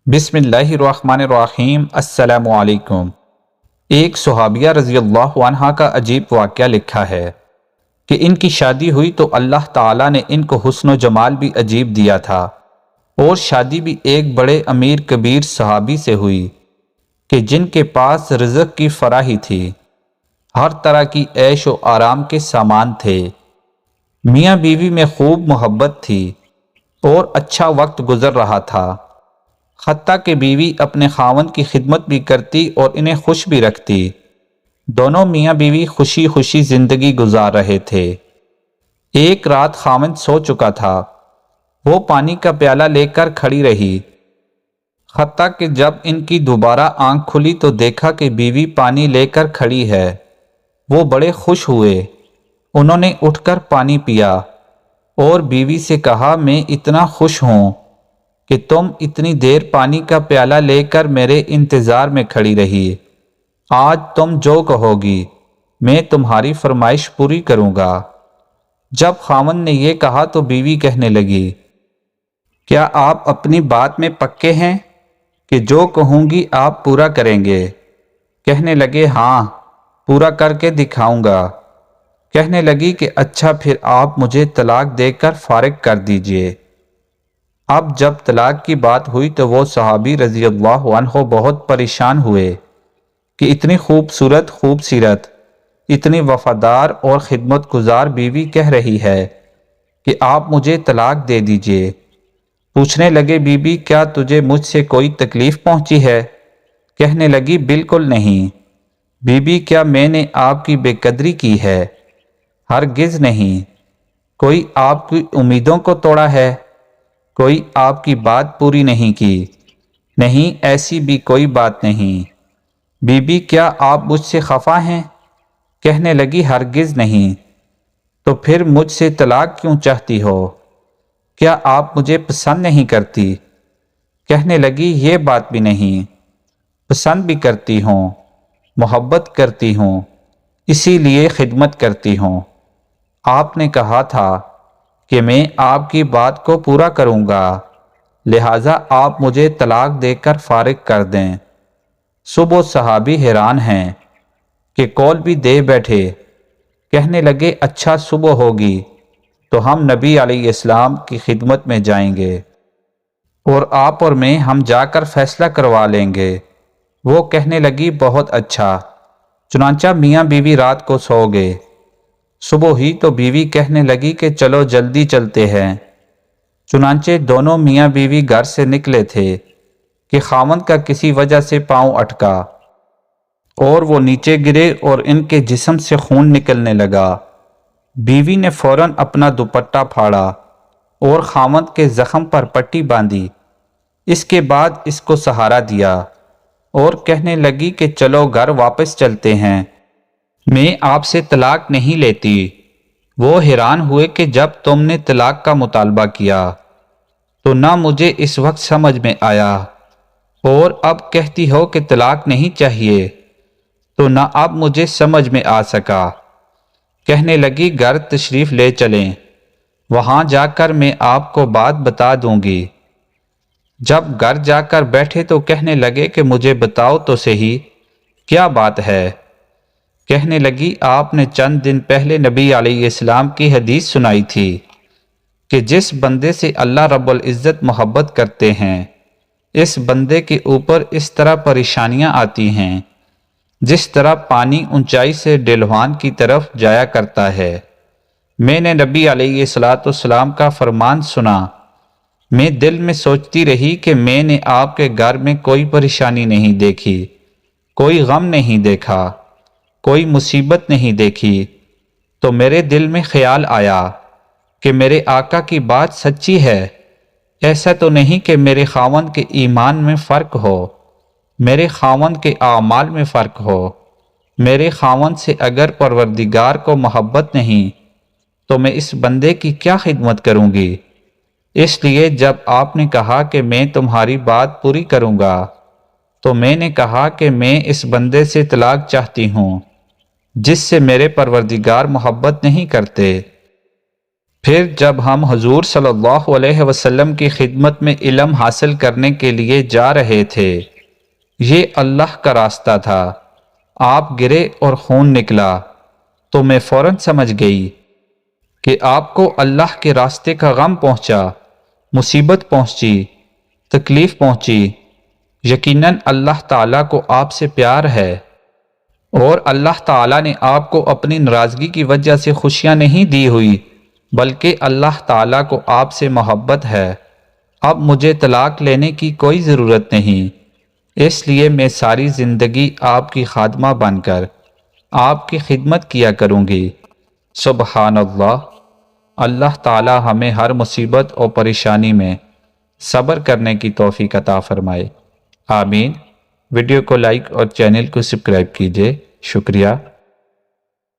بسم اللہ الرحمن الرحیم۔ السلام علیکم۔ ایک صحابیہ رضی اللہ عنہا کا عجیب واقعہ لکھا ہے کہ ان کی شادی ہوئی تو اللہ تعالیٰ نے ان کو حسن و جمال بھی عجیب دیا تھا، اور شادی بھی ایک بڑے امیر کبیر صحابی سے ہوئی کہ جن کے پاس رزق کی فراخی تھی، ہر طرح کی عیش و آرام کے سامان تھے، میاں بیوی میں خوب محبت تھی اور اچھا وقت گزر رہا تھا، حتیٰ کہ بیوی اپنے خاوند کی خدمت بھی کرتی اور انہیں خوش بھی رکھتی۔ دونوں میاں بیوی خوشی خوشی زندگی گزار رہے تھے۔ ایک رات خاوند سو چکا تھا، وہ پانی کا پیالہ لے کر کھڑی رہی، حتیٰ کہ جب ان کی دوبارہ آنکھ کھلی تو دیکھا کہ بیوی پانی لے کر کھڑی ہے۔ وہ بڑے خوش ہوئے، انہوں نے اٹھ کر پانی پیا اور بیوی سے کہا، میں اتنا خوش ہوں کہ تم اتنی دیر پانی کا پیالہ لے کر میرے انتظار میں کھڑی رہی۔ آج تم جو کہو گی میں تمہاری فرمائش پوری کروں گا۔ جب خاوند نے یہ کہا تو بیوی کہنے لگی، کیا آپ اپنی بات میں پکے ہیں کہ جو کہوں گی آپ پورا کریں گے؟ کہنے لگے، ہاں، پورا کر کے دکھاؤں گا۔ کہنے لگی کہ اچھا پھر آپ مجھے طلاق دے کر فارغ کر دیجئے۔ اب جب طلاق کی بات ہوئی تو وہ صحابی رضی اللہ عنہ بہت پریشان ہوئے کہ اتنی خوبصورت خوب سیرت، اتنی وفادار اور خدمت گزار بیوی کہہ رہی ہے کہ آپ مجھے طلاق دے دیجئے۔ پوچھنے لگے، بی بی کیا تجھے مجھ سے کوئی تکلیف پہنچی ہے؟ کہنے لگی، بالکل نہیں۔ بی بی کیا میں نے آپ کی بے قدری کی ہے؟ ہرگز نہیں۔ کوئی آپ کی امیدوں کو توڑا ہے؟ کوئی آپ کی بات پوری نہیں کی؟ نہیں، ایسی بھی کوئی بات نہیں۔ بی بی کیا آپ مجھ سے خفا ہیں؟ کہنے لگی، ہرگز نہیں۔ تو پھر مجھ سے طلاق کیوں چاہتی ہو؟ کیا آپ مجھے پسند نہیں کرتی؟ کہنے لگی، یہ بات بھی نہیں، پسند بھی کرتی ہوں، محبت کرتی ہوں، اسی لیے خدمت کرتی ہوں۔ آپ نے کہا تھا کہ میں آپ کی بات کو پورا کروں گا، لہٰذا آپ مجھے طلاق دے کر فارغ کر دیں۔ صبح صحابی حیران ہیں کہ قول بھی دے بیٹھے۔ کہنے لگے، اچھا صبح ہوگی تو ہم نبی علیہ السلام کی خدمت میں جائیں گے اور آپ اور میں ہم جا کر فیصلہ کروا لیں گے۔ وہ کہنے لگی، بہت اچھا۔ چنانچہ میاں بیوی رات کو سو گئے۔ صبح ہی تو بیوی کہنے لگی کہ چلو جلدی چلتے ہیں۔ چنانچہ دونوں میاں بیوی گھر سے نکلے تھے کہ خاوند کا کسی وجہ سے پاؤں اٹکا اور وہ نیچے گرے اور ان کے جسم سے خون نکلنے لگا۔ بیوی نے فوراً اپنا دوپٹہ پھاڑا اور خاوند کے زخم پر پٹی باندھی، اس کے بعد اس کو سہارا دیا اور کہنے لگی کہ چلو گھر واپس چلتے ہیں، میں آپ سے طلاق نہیں لیتی۔ وہ حیران ہوئے کہ جب تم نے طلاق کا مطالبہ کیا تو نہ مجھے اس وقت سمجھ میں آیا، اور اب کہتی ہو کہ طلاق نہیں چاہیے تو نہ اب مجھے سمجھ میں آ سکا۔ کہنے لگی، گھر تشریف لے چلیں، وہاں جا کر میں آپ کو بات بتا دوں گی۔ جب گھر جا کر بیٹھے تو کہنے لگے کہ مجھے بتاؤ تو صحیح، کیا بات ہے؟ کہنے لگی، آپ نے چند دن پہلے نبی علیہ السلام کی حدیث سنائی تھی کہ جس بندے سے اللہ رب العزت محبت کرتے ہیں، اس بندے کے اوپر اس طرح پریشانیاں آتی ہیں جس طرح پانی اونچائی سے ڈھلوان کی طرف جایا کرتا ہے۔ میں نے نبی علیہ السلام کا فرمان سنا، میں دل میں سوچتی رہی کہ میں نے آپ کے گھر میں کوئی پریشانی نہیں دیکھی، کوئی غم نہیں دیکھا، کوئی مصیبت نہیں دیکھی، تو میرے دل میں خیال آیا کہ میرے آقا کی بات سچی ہے۔ ایسا تو نہیں کہ میرے خاوند کے ایمان میں فرق ہو، میرے خاوند کے اعمال میں فرق ہو۔ میرے خاوند سے اگر پروردگار کو محبت نہیں تو میں اس بندے کی کیا خدمت کروں گی؟ اس لیے جب آپ نے کہا کہ میں تمہاری بات پوری کروں گا تو میں نے کہا کہ میں اس بندے سے طلاق چاہتی ہوں جس سے میرے پروردگار محبت نہیں کرتے۔ پھر جب ہم حضور صلی اللہ علیہ وسلم کی خدمت میں علم حاصل کرنے کے لیے جا رہے تھے، یہ اللہ کا راستہ تھا، آپ گرے اور خون نکلا تو میں فوراً سمجھ گئی کہ آپ کو اللہ کے راستے کا غم پہنچا، مصیبت پہنچی، تکلیف پہنچی۔ یقیناً اللہ تعالیٰ کو آپ سے پیار ہے، اور اللہ تعالیٰ نے آپ کو اپنی ناراضگی کی وجہ سے خوشیاں نہیں دی ہوئی، بلکہ اللہ تعالیٰ کو آپ سے محبت ہے۔ اب مجھے طلاق لینے کی کوئی ضرورت نہیں، اس لیے میں ساری زندگی آپ کی خادمہ بن کر آپ کی خدمت کیا کروں گی۔ سبحان اللہ۔ اللہ تعالیٰ ہمیں ہر مصیبت اور پریشانی میں صبر کرنے کی توفیق عطا فرمائے، آمین۔ ویڈیو کو لائک اور چینل کو سبسکرائب کیجیے۔ شکریہ۔